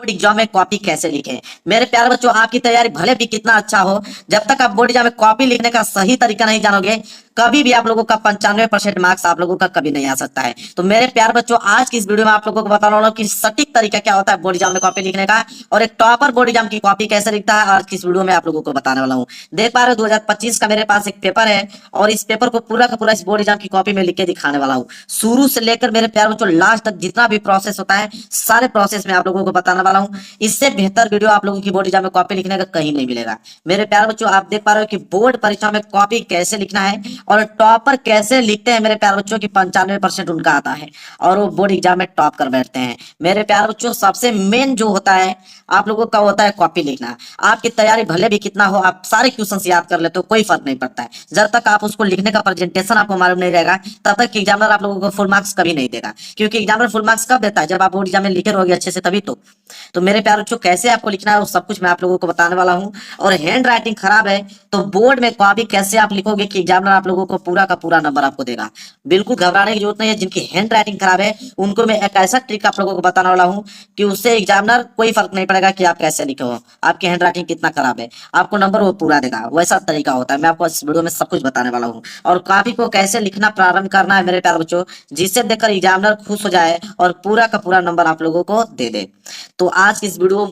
Board exam में copy कैसे लिखें। मेरे प्यारे बच्चों, आपकी तैयारी भले भी कितना अच्छा हो, जब तक आप बोर्ड एग्जाम में कॉपी लिखने का सही तरीका नहीं जानोगे, कभी भी आप लोगों का 95% मार्क्स आप लोगों का कभी नहीं आ सकता है। तो मेरे प्यारे बच्चों, आज की इस वीडियो में आप लोगों को बताने वाला हूं कि सटीक तरीका क्या होता है बोर्ड एग्जाम में कॉपी लिखने का, और एक टॉपर बोर्ड एग्जाम की कॉपी कैसे लिखता है आज की इस वीडियो में आप लोगों को बताने वाला हूँ। देख पा रहे हो 2025 का मेरे पास एक पेपर है, और इस पेपर को पूरा का पूरा इस बोर्ड एग्जाम की कॉपी में लिख के दिखाने वाला हूँ। शुरू से लेकर मेरे प्यारे बच्चों लास्ट तक जितना भी प्रोसेस होता है, सारे प्रोसेस में आप लोगों को बताने वाला हूँ। इससे बेहतर वीडियो आप लोगों की बोर्ड एग्जाम में कॉपी लिखने का कहीं नहीं मिलेगा। मेरे प्यारे बच्चों, आप देख पा रहे हो कि बोर्ड परीक्षा में कॉपी कैसे लिखना है और टॉपर कैसे लिखते हैं। मेरे प्यारे बच्चों की 95% उनका आता है और वो बोर्ड एग्जाम में टॉप कर बैठते हैं। मेरे प्यारे बच्चों, सबसे मेन जो होता है आप लोगों का होता है कॉपी लिखना। आपकी तैयारी भले भी कितना हो, आप सारे क्वेश्चंस याद कर लेते हो, कोई फर्क नहीं पड़ता है। जब तक आप उसको लिखने का प्रेजेंटेशन आपको मालूम नहीं रहेगा, तब तक एग्जामिनर आप लोगों को फुल मार्क्स कभी नहीं देगा। क्योंकि एग्जामिनर फुल मार्क्स कब देता है? जब आप बोर्ड एग्जाम में लिखे रहोगे अच्छे से, तभी तो मेरे प्यारे बच्चों, कैसे आपको लिखना है वो सब कुछ मैं आप लोगों को बताने वाला हूँ। और हैंड राइटिंग खराब है तो बोर्ड में कॉपी कैसे आप लिखोगे कि एग्जामिनर आप लोगों को पूरा का पूरा नंबर आपको देगा। बिल्कुल घबराने की जरूरत नहीं है। जिनकी हैंड राइटिंग खराब है उनको मैं एक ऐसा ट्रिक आप लोगों को बताने वाला हूँ कि उससे एग्जामिनर कोई फर्क नहीं पड़ेगा कि आप कैसे लिखे हो, आपकी हैंड राइटिंग कितना खराब है, आपको नंबर वो पूरा देगा। वैसा तरीका होता है, मैं आपको इस वीडियो में सब कुछ बताने वाला हूँ। और कॉपी को कैसे लिखना प्रारंभ करना है मेरे प्यारे बच्चों, जिससे देखकर एग्जामिनर खुश हो जाए और पूरा का पूरा नंबर आप लोगों को दे दे। तो आज की इस वीडियो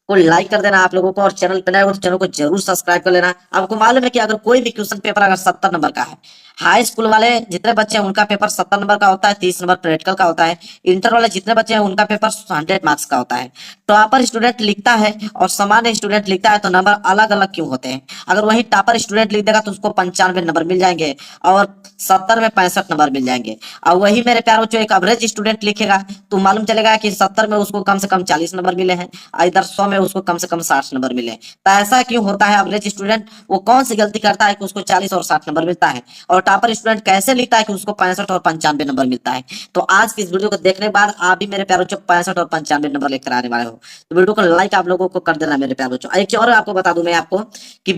को लाइक कर देना आप लोगों को, और चैनल पर नए हो तो चैनल को जरूर सब्सक्राइब कर लेना। आपको मालूम है कि अगर कोई भी क्वेश्चन पेपर अगर 70 नंबर का है, हाई स्कूल वाले जितने बच्चे हैं उनका पेपर 70 नंबर का होता है, 30 नंबर प्रैक्टिकल का होता है। इंटर वाले जितने बच्चे हैं उनका पेपर 100 मार्क्स का होता है। टॉपर स्टूडेंट लिखता है और सामान्य स्टूडेंट लिखता है तो नंबर अलग अलग क्यों होते हैं? अगर वही टॉपर स्टूडेंट लिख देगा तो उसको 95 नंबर मिल जाएंगे और 70 में 65 नंबर मिल जाएंगे। और वही मेरे प्यारे बच्चों एक एवरेज स्टूडेंट लिखेगा तो मालूम चलेगा कि 70 में उसको कम से कम 40 नंबर मिले हैं, इधर 100 में उसको कम से कम 60 नंबर मिले। तो ऐसा क्यों होता है? एवरेज स्टूडेंट वो कौन सी गलती करता है कि उसको 40 और 60 नंबर मिलता है, और टॉपर स्टूडेंट कैसे लिखता है कि उसको 65 और 95 नंबर मिलता है? तो आज की इस वीडियो को देखने के बाद आप भी मेरे प्यारे बच्चों 65 और 95 नंबर लेकर आने वाले हो, तो वीडियो को लाइक आप लोगों को कर देना मेरे प्यारे बच्चों। एक और आपको बता दूं मैं आपको कि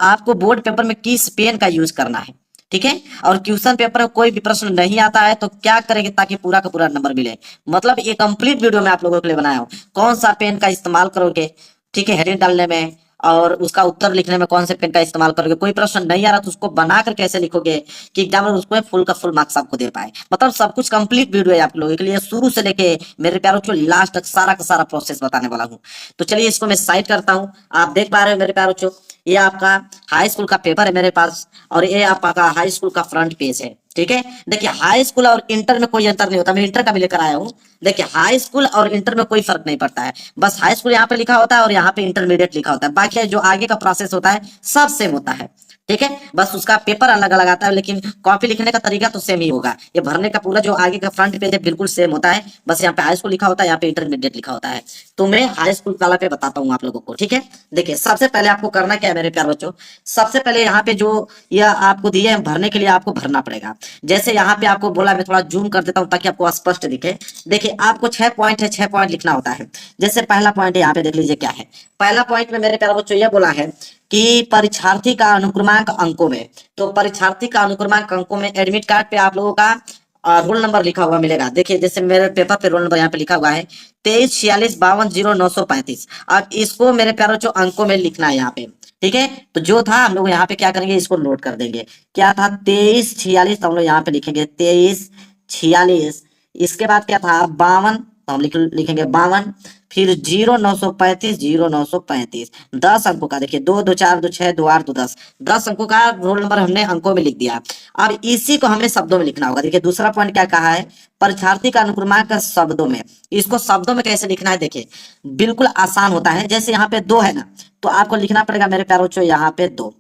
आपको बोर्ड पेपर में किस पेन का यूज करना है, ठीक है? और क्वेश्चन पेपर में कोई भी प्रश्न नहीं आता है तो क्या करेंगे ताकि पूरा का पूरा नंबर मिले। मतलब ये कंप्लीट वीडियो मैं आप लोगों के लिए बनाया हूँ। कौन सा पेन का इस्तेमाल करोगे, ठीक है, हेडिंग डालने में, और उसका उत्तर लिखने में कौन से पेन का इस्तेमाल करोगे, कोई प्रश्न नहीं आ रहा तो उसको बनाकर कैसे लिखोगे कि एग्जामिनर उसको फुल का फुल मार्क्स आपको दे पाए। मतलब सब कुछ कंप्लीट वीडियो है आप लोगों के लिए, शुरू से लेके मेरे प्यारों को लास्ट तक सारा का सारा प्रोसेस बताने वाला हूँ। तो चलिए इसको मैं साइड करता हूँ। आप देख पा रहे हो मेरे प्यारों, ये आपका हाई स्कूल का पेपर है मेरे पास, और ये आपका हाई स्कूल का फ्रंट पेज है, ठीक है? देखिए हाई स्कूल और इंटर में कोई अंतर नहीं होता, मैं इंटर का भी लेकर आया हूँ। देखिए हाई स्कूल और इंटर में कोई फर्क नहीं पड़ता है, बस हाई स्कूल यहाँ पे लिखा होता है और यहाँ पे इंटरमीडिएट लिखा होता है। बाकी जो आगे का प्रोसेस होता है सब सेम होता है, ठीक है? बस उसका पेपर अलग अलग आता है, लेकिन कॉपी लिखने का तरीका तो सेम ही होगा। ये भरने का पूरा जो आगे का फ्रंट पेज है बिल्कुल सेम होता है, बस यहाँ पे हाई स्कूल लिखा होता है, यहाँ पे इंटरमीडिएट लिखा होता है। तो मैं हाई स्कूल वाला पे बताता हूँ आप लोगों को, ठीक है? देखिए सबसे पहले आपको करना क्या है मेरे प्यारे बच्चों, सबसे पहले यहाँ पे जो यह आपको दिए हैं भरने के लिए आपको भरना पड़ेगा। जैसे यहाँ पे आपको बोला, मैं थोड़ा जूम कर देता हूँ ताकि आपको स्पष्ट दिखे। देखिए आपको 6 पॉइंट है, 6 पॉइंट लिखना होता है। जैसे पहला पॉइंट है, यहाँ पे देख लीजिए क्या है। पहला पॉइंट में मेरे प्यारे बच्चों यह बोला है कि परीक्षार्थी का अनुक्रमांक अंकों में, तो परीक्षार्थी का अनुक्रमांक अंकों में एडमिट कार्ड पे आप लोगों का रोल नंबर लिखा हुआ मिलेगा। देखिए जैसे मेरे पेपर पे रोल नंबर यहाँ पे लिखा हुआ है 2346520935। अब इसको मेरे प्यारे बच्चों अंकों में लिखना है यहाँ पे, ठीक है? तो जो था हम लोग यहाँ पे क्या करेंगे, इसको नोट कर देंगे। क्या था? 2346, तो हम लोग यहाँ पे लिखेंगे 2346। इसके बाद क्या था? 52, तो हम लिखेंगे 52। फिर 0935, 0935 10 अंकों का। देखिए 2 2 4 2 6 2 8 2 10, 10 अंकों का रोल नंबर हमने अंकों में लिख दिया। अब इसी को हमें शब्दों में लिखना होगा। देखिए दूसरा पॉइंट क्या कहा है, परीक्षार्थी का अनुक्रमांक शब्दों में। इसको शब्दों में कैसे लिखना है, देखिए बिल्कुल आसान होता है। जैसे यहाँ पे 2 है ना, तो आपको लिखना पड़ेगा मेरे प्यारे बच्चों, यहाँ पे 2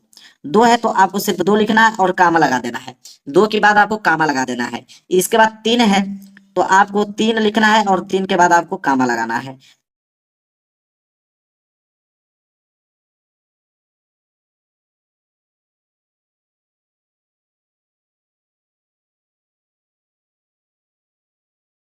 है तो आपको सिर्फ 2 लिखना है और कामा लगा देना है। 2 के बाद आपको कामा लगा देना है। इसके बाद 3 है तो आपको 3 लिखना है और 3 के बाद आपको कामा लगाना है।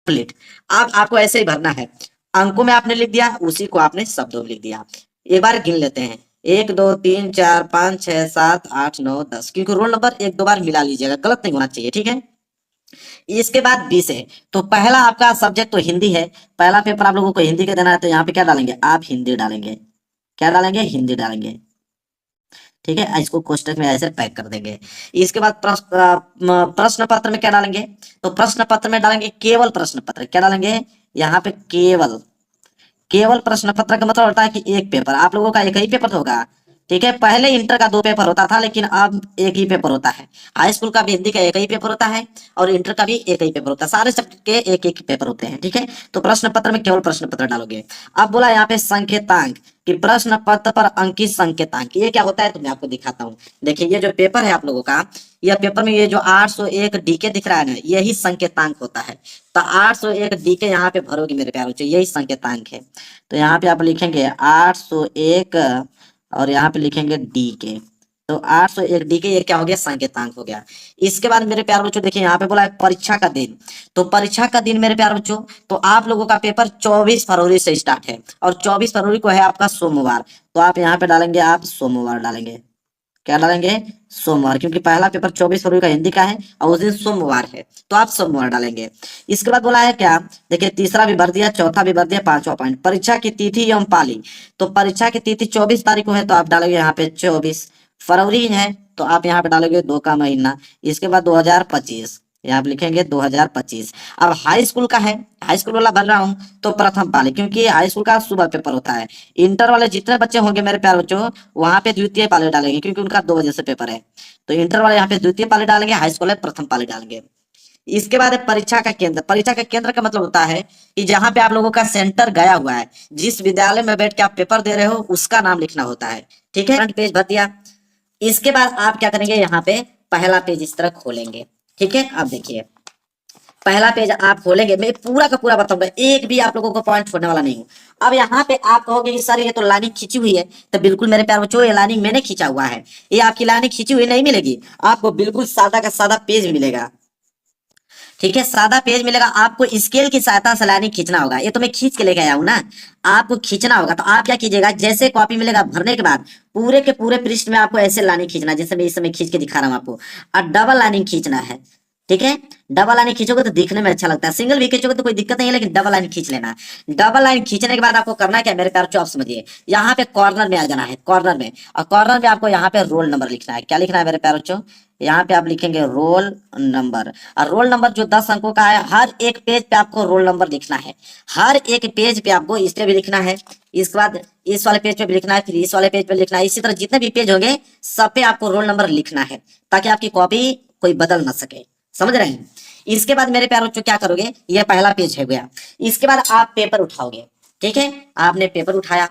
कंप्लीट। अब आपको ऐसे ही भरना है, अंकों में आपने लिख दिया, उसी को आपने शब्दों में लिख दिया। एक बार गिन लेते हैं, 1 2 3 4 5 6 7 8 9 10, क्योंकि रोल नंबर 1 2 बार मिला लीजिएगा, गलत नहीं होना चाहिए, ठीक है? इसके बाद बी से, तो पहला आपका सब्जेक्ट तो हिंदी है, पहला पेपर आप लोगों को हिंदी का देना है, तो यहाँ पे क्या डालेंगे आप हिंदी डालेंगे, क्या डालेंगे हिंदी डालेंगे। ठीक है, इसको कोष्टक में ऐसे पैक कर देंगे। इसके बाद प्रश्न पत्र में क्या डालेंगे, तो प्रश्न पत्र में डालेंगे केवल प्रश्न पत्र, क्या डालेंगे यहाँ पे केवल, केवल प्रश्न पत्र का मतलब होता है कि एक पेपर, आप लोगों का एक ही पेपर होगा। ठीक है, पहले इंटर का 2 पेपर होता था, लेकिन अब एक ही पेपर होता है। हाई स्कूल का भी हिंदी का एक ही पेपर होता है और इंटर का भी एक ही पेपर होता है, सारे सब्जेक्ट के एक एक पेपर होते हैं। ठीक है, तो प्रश्न पत्र में केवल प्रश्न पत्र डालोगे। अब बोला यहाँ पे संकेतांक, कि प्रश्न पत्र पर अंकित संकेतांक, ये क्या होता है तो मैं आपको दिखाता हूँ। देखिए ये जो पेपर है आप लोगों का, यह पेपर में ये जो 801 डीके दिख रहा है ना, यही संकेतांक होता है। तो 801 डीके यहाँ पे भरोगे मेरे प्यारे बच्चों, यही संकेतांक है। तो यहाँ पे आप लिखेंगे 801 और यहाँ पे लिखेंगे डी के, तो 801 डी के, ये क्या हो गया संकेतांक हो गया। इसके बाद मेरे प्यारे बच्चों देखिए यहाँ पे बोला है परीक्षा का दिन, तो परीक्षा का दिन मेरे प्यारे बच्चों, तो आप लोगों का पेपर 24 फरवरी से स्टार्ट है और 24 फरवरी को है आपका सोमवार, तो आप यहाँ पे डालेंगे आप सोमवार डालेंगे, क्या डालेंगे सोमवार, क्योंकि पहला पेपर 24 फरवरी का हिंदी का है और उस दिन सोमवार है, तो आप सोमवार डालेंगे। इसके बाद बोला है क्या, देखिए तीसरा भी भर दिया, चौथा भी भर दिया, पांचवा पॉइंट परीक्षा की तिथि एवं पाली, तो परीक्षा की तिथि 24 तारीख को है, तो आप डालोगे यहाँ पे 24 फरवरी है, तो आप यहाँ पे डालोगे 2 का महीना। इसके बाद 2025, यहाँ पे लिखेंगे 2025। अब हाई स्कूल का है, हाई स्कूल वाला भर रहा हूँ, तो प्रथम पाली, क्योंकि हाई स्कूल का सुबह पेपर होता है। इंटर वाले जितने बच्चे होंगे मेरे प्यारे बच्चों, वहां पे द्वितीय पाली डालेंगे, क्योंकि उनका 2 बजे से पेपर है, तो इंटर वाले यहाँ पे द्वितीय पाली डालेंगे, हाई स्कूल है प्रथम पाली डालेंगे। इसके बाद है परीक्षा का केंद्र, परीक्षा का केंद्र का मतलब होता है कि जहां पे आप लोगों का सेंटर गया हुआ है, जिस विद्यालय में बैठ के आप पेपर दे रहे हो उसका नाम लिखना होता है। ठीक है, फ्रंट पेज भर दिया। इसके बाद आप क्या करेंगे, यहाँ पे पहला पेज इस तरह खोलेंगे। ठीक है, अब देखिए पहला पेज आप खोलेंगे, मैं पूरा का पूरा बताऊंगा, एक भी आप लोगों को पॉइंट छोड़ने वाला नहीं हूँ। अब यहाँ पे आप कहोगे कि सर ये तो लाइनिंग खींची हुई है, तो बिल्कुल मेरे प्यारे बच्चों ये लाइनिंग मैंने खींचा हुआ है, ये आपकी लाइनिंग खींची हुई नहीं मिलेगी, आपको बिल्कुल सादा का सादा पेज मिलेगा। ठीक है, सादा पेज मिलेगा, आपको स्केल की सहायता से लाइनिंग खींचना होगा, ये तो मैं खींच के लेके आया हूं ना, आपको खींचना होगा। तो आप क्या कीजिएगा, जैसे कॉपी मिलेगा भरने के बाद पूरे के पूरे पृष्ठ में आपको ऐसे लाइनिंग खींचना है, जैसे मैं इस समय खींच के दिखा रहा हूं आपको, और डबल लाइनिंग खींचना है। ठीक है, डबल लाइन खींचोगे तो दिखने में अच्छा लगता है, सिंगल भी खींचोगे तो कोई दिक्कत नहीं है, लेकिन डबल लाइन खींच लेना। डबल लाइन खींचने के बाद आपको करना क्या मेरे प्यारे, आप समझिए, यहाँ पे कॉर्नर में आ जाना है, कॉर्नर में, और कॉर्नर में आपको यहाँ पे रोल नंबर लिखना है। क्या लिखना है मेरे प्यारे बच्चों, यहाँ पे आप लिखेंगे रोल नंबर, और रोल नंबर जो 10 अंकों का है, हर एक पेज पे आपको रोल नंबर लिखना है, हर एक पेज पे आपको इस पे भी लिखना है, इसके बाद इस वाले पेज पे भी लिखना है, फिर इस वाले पेज पे लिखना है, इसी तरह जितने भी पेज होंगे सब पे आपको रोल नंबर लिखना है, ताकि आपकी कॉपी कोई बदल ना सके। समझ रहे हैं। इसके बाद मेरे प्यारे बच्चों क्या करोगे, ये पहला पेज है गया। इसके बाद आप पेपर उठाओगे। ठीक है, आपने पेपर उठाया,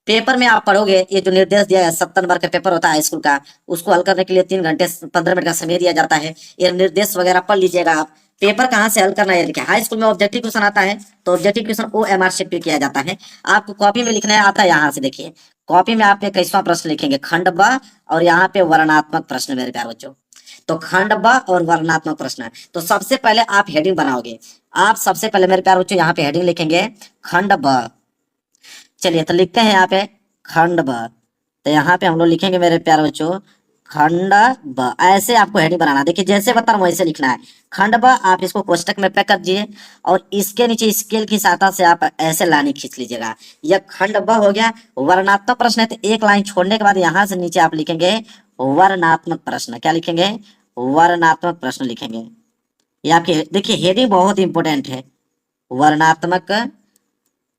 पेपर में आप पढ़ोगे, ये जो निर्देश दिया है 70 नंबर का पेपर होता है स्कूल का, उसको हल करने के लिए 3 घंटे 15 मिनट का समय दिया जाता है, ये निर्देश वगैरह पढ़ लीजिएगा आप। पेपर कहाँ से हल करना है देखिए, हाई स्कूल में ऑब्जेक्टिव क्वेश्चन आता है, तो ऑब्जेक्टिव क्वेश्चन OMR शीट पे किया जाता है, आपको कॉपी में लिखना आता है। यहाँ से देखिए कॉपी में आप 21वां प्रश्न लिखेंगे खंड ब, और यहाँ पे वर्णात्मक प्रश्न मेरे प्यारे बच्चों, तो खंड ब और वर्णात्मक प्रश्न। तो सबसे पहले आप हेडिंग बनाओगे, आप सबसे पहले मेरे प्यारे बच्चों यहाँ पे हेडिंग लिखेंगे खंड ब। चलिए तो लिखते हैं यहाँ पे खंड ब, तो यहाँ पे हम लोग लिखेंगे मेरे प्यारे बच्चों खंड ब, ऐसे आपको हेडिंग बनाना, देखिए जैसे बता रहा हूँ वैसे लिखना है खंड ब। आप इसको कोष्टक में पैक कर दीजिए और इसके नीचे स्केल की सहायता से आप ऐसे लाइन खींच लीजिएगा, यह खंड ब हो गया। वर्णात्मक प्रश्न है तो एक लाइन छोड़ने के बाद यहाँ से नीचे आप लिखेंगे वर्णात्मक प्रश्न, क्या लिखेंगे वर्णात्मक प्रश्न लिखेंगे। ये आपके देखिए हेडिंग बहुत इंपॉर्टेंट है, वर्णात्मक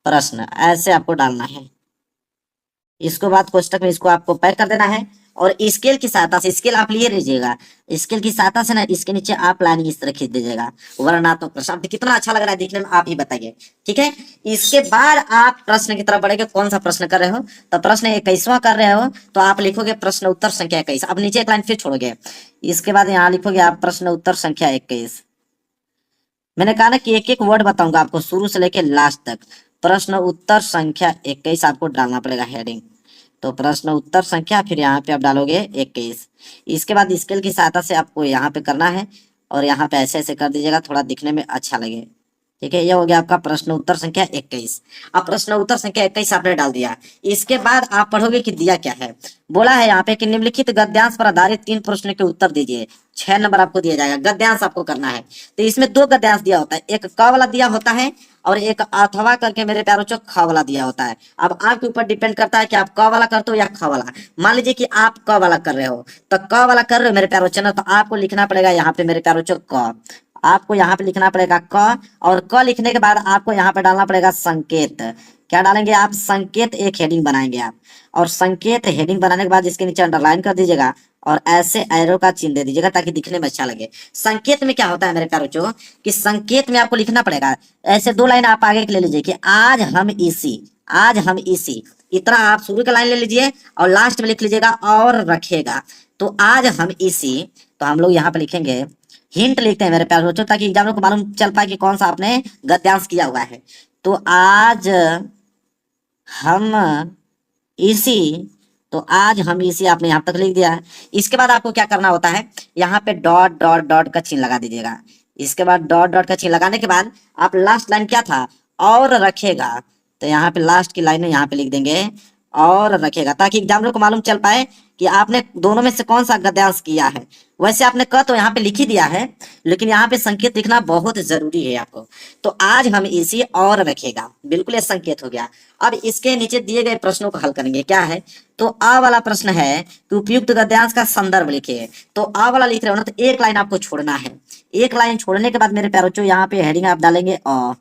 प्रश्न ऐसे आपको डालना है। इसको बाद कोष्टक में इसको आपको पैक कर देना है, और स्केल की सहायता से, स्केल आप लिए रहिएगा, स्केल की सहायता से ना इसके नीचे आप लाइन इस तरह खींच दीजिएगा वर्णात्मक प्रश्न। अब कितना अच्छा लग रहा है देखने में आप ही बताइए। ठीक है, इसके बाद आप प्रश्न की तरफ बढ़ेंगे, कौन सा प्रश्न कर रहे हो, तो प्रश्न 21वां कर रहे हो, तो आप लिखोगे प्रश्न उत्तर संख्या 21। अब नीचे एक लाइन फिर छोड़ोगे, इसके बाद यहाँ लिखोगे आप प्रश्न उत्तर संख्या 21। मैंने कहा ना कि एक एक वर्ड बताऊंगा आपको शुरू से लेके लास्ट तक। प्रश्न उत्तर संख्या 21 आपको डालना पड़ेगा हेडिंग, तो प्रश्न उत्तर संख्या, फिर यहाँ पे आप डालोगे 21। इसके बाद स्केल की सहायता से आपको यहाँ पे करना है, और यहाँ पे ऐसे ऐसे कर दीजिएगा, थोड़ा दिखने में अच्छा लगे। ठीक है, ये हो गया आपका प्रश्न उत्तर संख्या 21। अब प्रश्न उत्तर संख्या 21 आपने डाल दिया। इसके बाद आप पढ़ोगे कि दिया क्या है। बोला है यहाँ पे कि निम्नलिखित गद्यांश पर आधारित 3 प्रश्नों के उत्तर दीजिए। 6 नंबर आपको दिया जाएगा। गद्यांश आपको करना है, तो इसमें 2 गद्यांश दिया होता है, एक क वाला दिया होता है और एक अथवा करके मेरे प्यारों बच्चों ख वाला दिया होता है। अब आपके ऊपर डिपेंड करता है कि आप क वाला करते हो या ख वाला। मान लीजिए कि आप क वाला कर रहे हो, तो क वाला कर रहे हो मेरे प्यारों बच्चों, तो आपको लिखना पड़ेगा यहाँ पे मेरे प्यारों बच्चों क। आपको यहाँ पे लिखना पड़ेगा क, और क लिखने के बाद आपको यहाँ पे डालना पड़ेगा संकेत। क्या डालेंगे आप? संकेत। एक हेडिंग बनाएंगे आप, और संकेत हेडिंग बनाने के बाद इसके नीचे अंडरलाइन कर दीजिएगा और ऐसे एरो का चिन्ह दे दीजिएगा ताकि दिखने में अच्छा लगे। संकेत में क्या होता है मेरे प्यारे बच्चों कि संकेत में आपको लिखना पड़ेगा ऐसे 2 लाइन आप आगे के ले लीजिए कि आज हम इसी, आज हम इसी, इतना आप शुरू का लाइन ले लीजिए और लास्ट में लिख लीजिएगा और रखेगा। तो आज हम इसी, तो हम लोग यहाँ पे लिखेंगे, हिंट लिखते हैं मेरे प्यारे बच्चों ताकि एग्जाम को मालूम चल पाए कि कौन सा आपने गद्यांश किया हुआ है। तो आज हम इसी, तो आज हम इसी आपने यहाँ तक लिख दिया है। इसके बाद आपको क्या करना होता है, यहाँ पे डॉट डॉट डॉट का चिन्ह लगा दीजिएगा। इसके बाद डॉट डॉट का चिन्ह लगाने के बाद आप लास्ट लाइन क्या था, और रखेगा, तो यहाँ पे लास्ट की लाइन यहाँ पे लिख देंगे और रखेगा ताकि एग्जामिनर को मालूम चल पाए कि आपने दोनों में से कौन सा गद्यांश किया है। वैसे आपने क तो यहाँ पे लिख ही दिया है, लेकिन यहाँ पे संकेत लिखना बहुत जरूरी है आपको। तो आज हम इसी और रखेगा, बिल्कुल ये संकेत हो गया। अब इसके नीचे दिए गए प्रश्नों को हल करेंगे। क्या है, तो आ वाला प्रश्न है कि उपयुक्त गद्यांश का संदर्भ लिखिए। तो आ वाला लिख रहे हो ना, तो एक लाइन आपको छोड़ना है। एक लाइन छोड़ने के बाद मेरे प्यारों बच्चों यहाँ पे हेडिंग आप डालेंगे अ,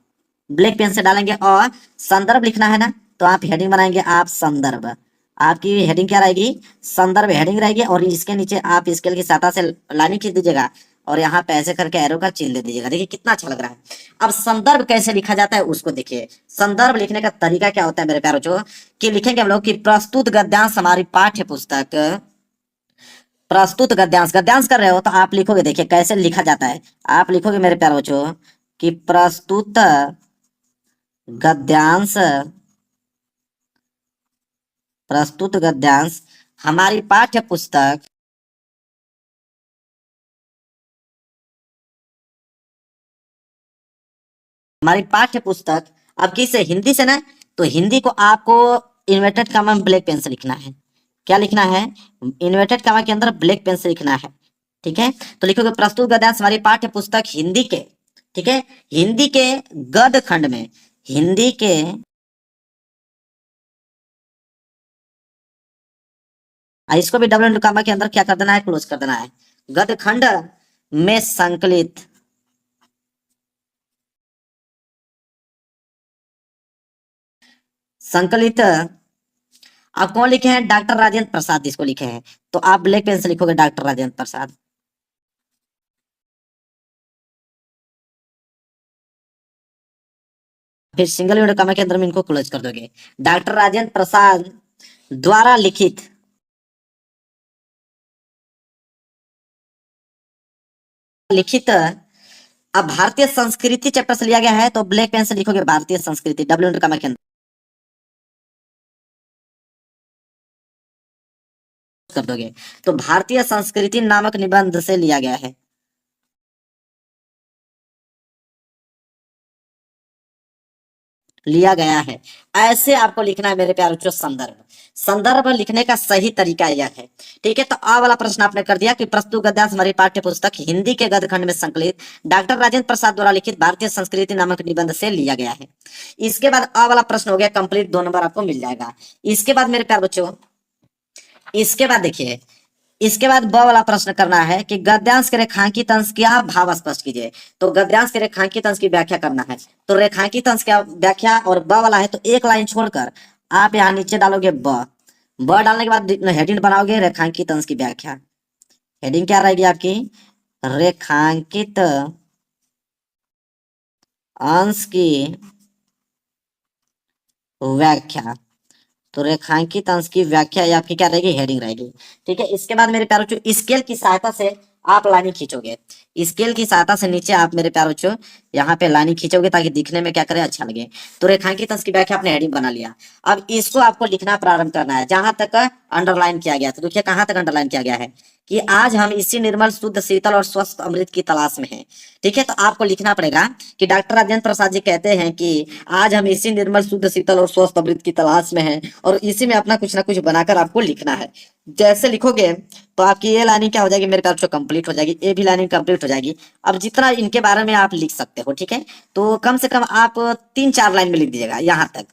ब्लैक पेन से डालेंगे अ। संदर्भ लिखना है ना, तो आप हेडिंग बनाएंगे आप संदर्भ। आपकी हेडिंग क्या रहेगी, संदर्भ हेडिंग रहेगी, और इसके नीचे आप स्केल की सहायता से लाइनिंग खींच दीजिएगा और यहाँ पे ऐसे करके एरो का चिन्ह दे दीजिएगा। देखिए कितना अच्छा लग रहा है। अब संदर्भ कैसे लिखा जाता है उसको देखिए। संदर्भ लिखने का तरीका क्या होता है मेरे प्यारों बच्चों कि लिखेंगे हम लोग कि प्रस्तुत गद्यांश हमारी पाठ्य पुस्तक, प्रस्तुत गद्यांश, गद्यांश कर रहे हो तो आप लिखोगे, देखिए कैसे लिखा जाता है। आप लिखोगे मेरे प्यारे बच्चों कि प्रस्तुत गद्यांश, प्रस्तुत गद्यांश हमारी पाठ्य पुस्तक, हमारी पाठ्य पुस्तक। अब किसे, हिंदी से ना, तो हिंदी को आपको इन्वर्टेड कामा में ब्लैक पेन से लिखना है। क्या लिखना है, इन्वर्टेड कामा के अंदर ब्लैक पेन से लिखना है। ठीक है, तो लिखोगे प्रस्तुत गद्यांश हमारी पाठ्य पुस्तक हिंदी के, ठीक है, हिंदी के गद्य खंड में, हिंदी के, इसको भी डबल कामा के अंदर क्या कर देना है, क्लोज कर देना है, गद्य खंड में संकलित, संकलित। आप कौन लिखे हैं, डॉक्टर राजेंद्र प्रसाद इसको लिखे हैं। तो आप ब्लैक पेन से लिखोगे डॉक्टर राजेंद्र प्रसाद। फिर सिंगल विंडो कॉमा के अंदर में इनको क्लोज कर दोगे। डॉक्टर राजेंद्र प्रसाद द्वारा लिखित, लिखित। अब भारतीय संस्कृति चैप्टर से लिया गया है, तो ब्लैक पेन से लिखोगे भारतीय संस्कृति, डब्ल्यू विंडो कॉमा के अंदर कर दोगे। तो भारतीय संस्कृति नामक निबंध से लिया गया है, लिया गया है। ऐसे आपको लिखना है मेरे प्यारे बच्चों संदर्भ। संदर्भ लिखने का सही तरीका यह है। ठीक है, तो आ वाला प्रश्न आपने कर दिया कि प्रस्तुत गद्यांश हमारी पाठ्य पुस्तक हिंदी के गद्य खंड में संकलित डॉक्टर राजेंद्र प्रसाद द्वारा लिखित भारतीय संस्कृति नामक निबंध से लिया गया है। इसके बाद आ वाला प्रश्न हो गया कंप्लीट, 2 नंबर आपको मिल जाएगा। इसके बाद मेरे प्यारे बच्चों, इसके बाद देखिए, इसके बाद ब वाला प्रश्न करना है कि गद्यांश के रेखांकित अंश क्या भाव स्पष्ट कीजिए। तो गद्यांश के रेखांकित अंश की व्याख्या करना है। तो रेखांकित अंश क्या व्याख्या, और ब वाला है तो एक लाइन छोड़कर आप यहाँ नीचे डालोगे ब। ब डालने के बाद हेडिंग बनाओगे रेखांकित अंश की व्याख्या। हेडिंग क्या रहेगी आपकी, रेखांकित अंश की व्याख्या। तो रेखांकित अंश की व्याख्या ये आपकी क्या रहेगी, हेडिंग रहेगी। ठीक है, इसके बाद मेरे प्यारे बच्चों स्केल की सहायता से आप लाइनिंग खींचोगे। स्केल की सहायता से नीचे आप मेरे प्यारे बच्चों यहाँ पे लाइनिंग खींचोगे ताकि दिखने में क्या करे, अच्छा लगे। तो रेखांकित अंश की व्याख्या आपने हेडिंग बना लिया। अब इसको आपको लिखना प्रारंभ करना है जहां तक अंडरलाइन किया गया। तो देखिए कहां तक अंडरलाइन किया गया है, कि आज हम इसी निर्मल शुद्ध शीतल और स्वस्थ अमृत की तलाश में हैं। ठीक है, तो आपको लिखना पड़ेगा कि डॉक्टर राजेंद्र प्रसाद जी कहते हैं कि आज हम इसी निर्मल शुद्ध शीतल और स्वस्थ अमृत की तलाश में हैं, और इसी में अपना कुछ ना कुछ बनाकर आपको लिखना है। जैसे लिखोगे तो आपकी ये लाइनिंग क्या हो जाएगी मेरे ख्याल से कंप्लीट हो जाएगी, ये भी लाइनिंग कंप्लीट हो जाएगी। अब जितना इनके बारे में आप लिख सकते हो, ठीक है, तो कम से कम आप 3-4 लाइन में लिख दीजिएगा, यहाँ तक,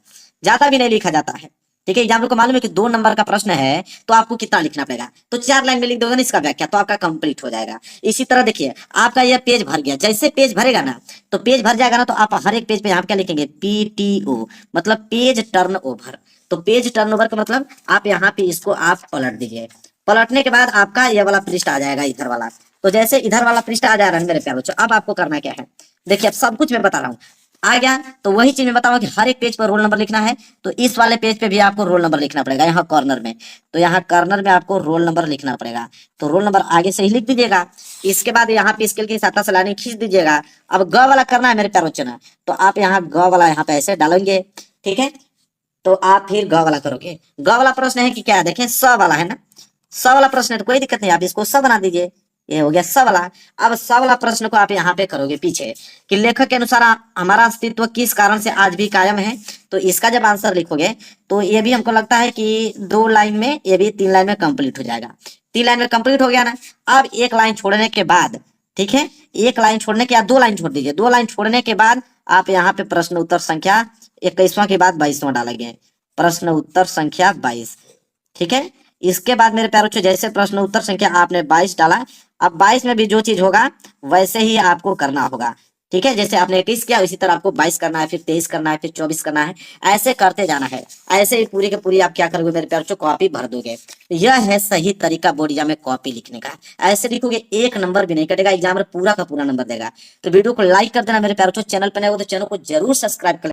ज्यादा भी नहीं लिखा जाता है। ठीक है, एग्जाम्पल को मालूम है कि 2 नंबर का प्रश्न है तो आपको कितना लिखना पड़ेगा, तो 4 लाइन में लिख दोगे ना इसका व्याख्या, तो आपका कंप्लीट हो जाएगा। इसी तरह देखिए आपका यह पेज भर गया, जैसे पेज भरेगा ना तो पेज भर जाएगा ना, तो आप हर एक पेज पे यहाँ पे क्या लिखेंगे, PTO, मतलब पेज टर्न ओवर। तो पेज टर्न ओवर का मतलब आप यहाँ पे इसको आप पलट दीजिए। पलटने के बाद आपका ये वाला पृष्ठ आ जाएगा, इधर वाला। तो जैसे इधर वाला पृष्ठ आ जा रहा है मेरे प्यारे बच्चों, अब आपको करना क्या है, देखिए अब सब कुछ मैं बता रहा हूँ, आ गया। तो वही चीज मैं बताऊंगा कि हर एक पेज पर रोल नंबर लिखना है, तो इस वाले पेज पे भी आपको रोल नंबर लिखना पड़ेगा, यहाँ कॉर्नर में। तो यहाँ कॉर्नर में आपको रोल नंबर लिखना पड़ेगा, तो रोल नंबर आगे से ही लिख दीजिएगा। इसके बाद यहाँ पे स्केल की सहायता से लाइनिंग खींच दीजिएगा। अब ग वाला करना है मेरे प्यारे बच्चों ना, तो आप यहाँ ग वाला यहाँ पे ऐसे डालेंगे, ठीक है। तो आप फिर ग वाला करोगे। ग वाला प्रश्न है कि क्या है, देखें स वाला है ना, स वाला प्रश्न है तो कोई दिक्कत नहीं, आप इसको स बना दीजिए, ये हो गया स वाला। अब स वाला प्रश्न को आप यहाँ पे करोगे पीछे कि लेखक के अनुसार हमारा अस्तित्व किस कारण से आज भी कायम है। तो इसका जब आंसर लिखोगे तो ये भी हमको लगता है कि 2 लाइन में, ये भी 3 लाइन में कंप्लीट हो जाएगा। 3 लाइन में कंप्लीट हो गया ना। अब एक लाइन छोड़ने के बाद, ठीक है, एक लाइन छोड़ने के बाद 2 लाइन छोड़ दीजिए। 2 लाइन छोड़ने के बाद आप यहाँ पे प्रश्न उत्तर संख्या 21वां के बाद 22वां डालेंगे, प्रश्न उत्तर संख्या 22, ठीक है। इसके बाद मेरे प्यारे बच्चों जैसे प्रश्न उत्तर संख्या आपने 22 डाला, अब 22 में भी जो चीज होगा वैसे ही आपको करना होगा, ठीक है। जैसे आपने 21 किया उसी तरह आपको 22 करना है, फिर 23 करना है, फिर 24 करना है, ऐसे करते जाना है। ऐसे ही पूरी के पूरी आप क्या करोगे मेरे प्यारे बच्चों, कॉपी भर दोगे। यह है सही तरीका बोर्ड एग्जाम में कॉपी लिखने का। ऐसे लिखोगे 1 नंबर भी नहीं कटेगा, एग्जाम में पूरा का पूरा नंबर देगा। तो वीडियो को लाइक कर देना मेरे प्यारे बच्चों, चैनल पर नए हो तो चैनल को जरूर सब्सक्राइब कर